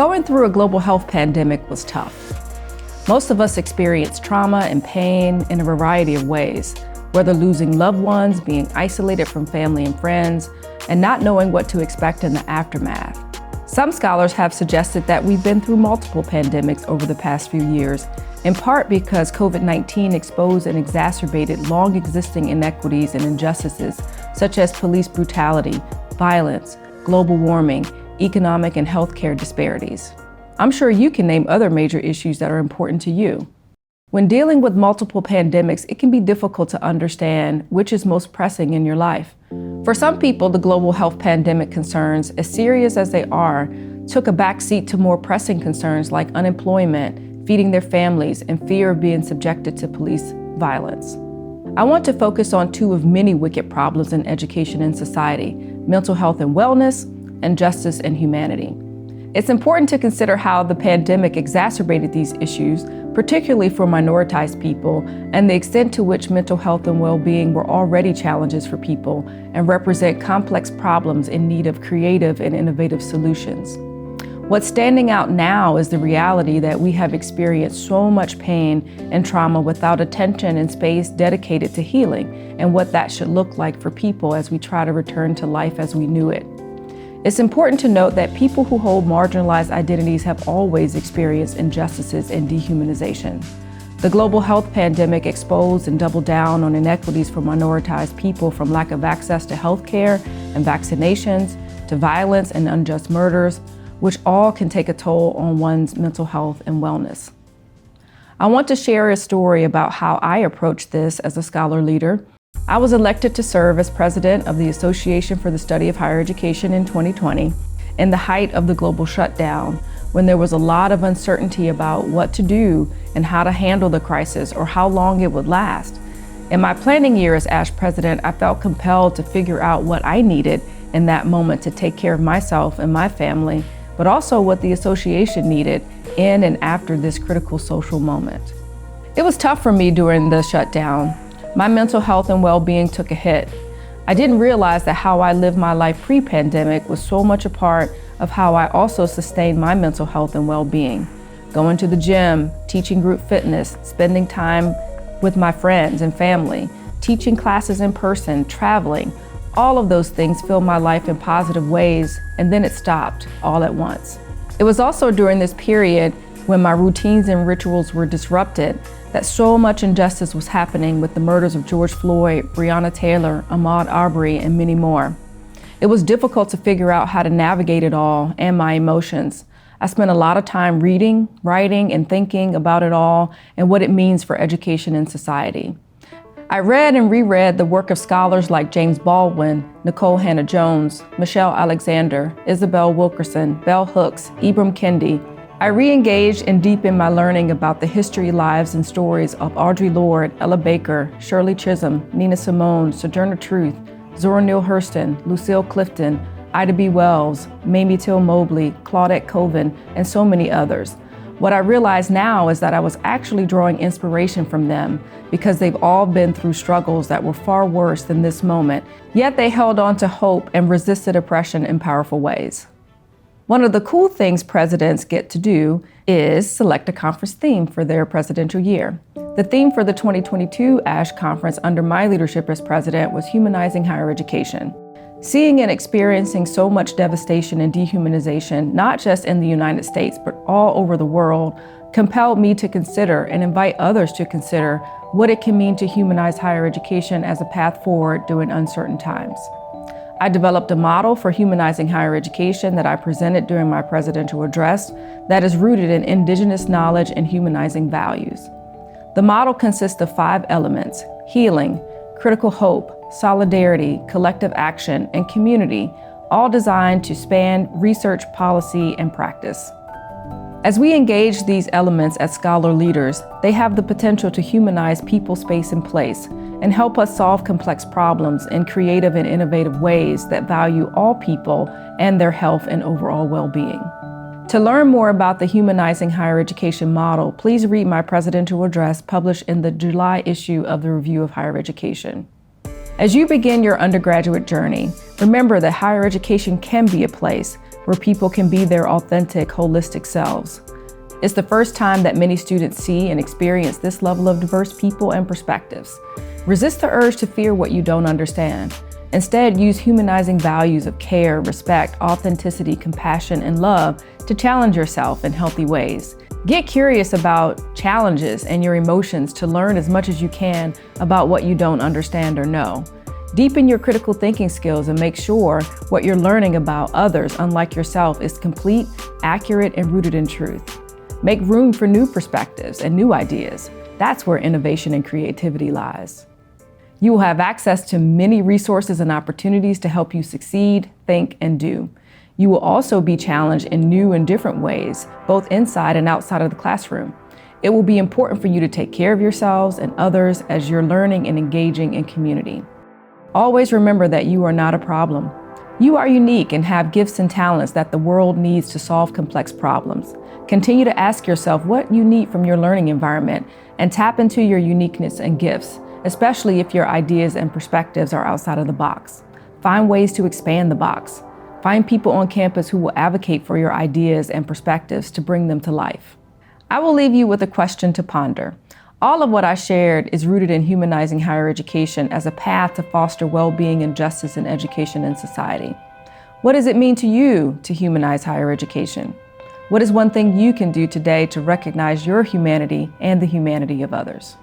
Going through a global health pandemic was tough. Most of us experienced trauma and pain in a variety of ways, whether losing loved ones, being isolated from family and friends, and not knowing what to expect in the aftermath. Some scholars have suggested that we've been through multiple pandemics over the past few years, in part because COVID-19 exposed and exacerbated long-existing inequities and injustices, such as police brutality, violence, global warming, economic and healthcare disparities. I'm sure you can name other major issues that are important to you. When dealing with multiple pandemics, it can be difficult to understand which is most pressing in your life. For some people, the global health pandemic concerns, as serious as they are, took a backseat to more pressing concerns like unemployment, feeding their families, and fear of being subjected to police violence. I want to focus on two of many wicked problems in education and society: mental health and wellness, and justice and humanity. It's important to consider how the pandemic exacerbated these issues, particularly for minoritized people, and the extent to which mental health and well-being were already challenges for people and represent complex problems in need of creative and innovative solutions. What's standing out now is the reality that we have experienced so much pain and trauma without attention and space dedicated to healing, and what that should look like for people as we try to return to life as we knew it. It's important to note that people who hold marginalized identities have always experienced injustices and dehumanization. The global health pandemic exposed and doubled down on inequities for minoritized people, from lack of access to healthcare and vaccinations to violence and unjust murders, which all can take a toll on one's mental health and wellness. I want to share a story about how I approached this as a scholar leader. I was elected to serve as president of the Association for the Study of Higher Education in 2020, in the height of the global shutdown, when there was a lot of uncertainty about what to do and how to handle the crisis or how long it would last. In my planning year as ASH president, I felt compelled to figure out what I needed in that moment to take care of myself and my family, but also what the association needed in and after this critical social moment. It was tough for me during the shutdown. My mental health and well-being took a hit. I didn't realize that how I lived my life pre-pandemic was so much a part of how I also sustained my mental health and well-being. Going to the gym, teaching group fitness, spending time with my friends and family, teaching classes in person, traveling, all of those things filled my life in positive ways, and then it stopped all at once. It was also during this period when my routines and rituals were disrupted that so much injustice was happening, with the murders of George Floyd, Breonna Taylor, Ahmaud Arbery, and many more. It was difficult to figure out how to navigate it all and my emotions. I spent a lot of time reading, writing, and thinking about it all and what it means for education and society. I read and reread the work of scholars like James Baldwin, Nicole Hannah-Jones, Michelle Alexander, Isabel Wilkerson, Bell Hooks, Ibram Kendi. I re-engaged and deepened my learning about the history, lives, and stories of Audre Lorde, Ella Baker, Shirley Chisholm, Nina Simone, Sojourner Truth, Zora Neale Hurston, Lucille Clifton, Ida B. Wells, Mamie Till Mobley, Claudette Colvin, and so many others. What I realize now is that I was actually drawing inspiration from them because they've all been through struggles that were far worse than this moment, yet they held on to hope and resisted oppression in powerful ways. One of the cool things presidents get to do is select a conference theme for their presidential year. The theme for the 2022 ASH conference under my leadership as president was Humanizing Higher Education. Seeing and experiencing so much devastation and dehumanization, not just in the United States, but all over the world, compelled me to consider and invite others to consider what it can mean to humanize higher education as a path forward during uncertain times. I developed a model for humanizing higher education that I presented during my presidential address that is rooted in indigenous knowledge and humanizing values. The model consists of 5 elements: healing, critical hope, solidarity, collective action, and community, all designed to span research, policy, and practice. As we engage these elements as scholar leaders, they have the potential to humanize people, space, and place, and help us solve complex problems in creative and innovative ways that value all people and their health and overall well-being. To learn more about the Humanizing Higher Education model, please read my presidential address published in the July issue of the Review of Higher Education. As you begin your undergraduate journey, remember that higher education can be a place where people can be their authentic, holistic selves. It's the first time that many students see and experience this level of diverse people and perspectives. Resist the urge to fear what you don't understand. Instead, use humanizing values of care, respect, authenticity, compassion, and love to challenge yourself in healthy ways. Get curious about challenges and your emotions to learn as much as you can about what you don't understand or know. Deepen your critical thinking skills and make sure what you're learning about others, unlike yourself, is complete, accurate, and rooted in truth. Make room for new perspectives and new ideas. That's where innovation and creativity lies. You will have access to many resources and opportunities to help you succeed, think, and do. You will also be challenged in new and different ways, both inside and outside of the classroom. It will be important for you to take care of yourselves and others as you're learning and engaging in community. Always remember that you are not a problem. You are unique and have gifts and talents that the world needs to solve complex problems. Continue to ask yourself what you need from your learning environment and tap into your uniqueness and gifts, especially if your ideas and perspectives are outside of the box. Find ways to expand the box. Find people on campus who will advocate for your ideas and perspectives to bring them to life. I will leave you with a question to ponder. All of what I shared is rooted in humanizing higher education as a path to foster well-being and justice in education and society. What does it mean to you to humanize higher education? What is one thing you can do today to recognize your humanity and the humanity of others?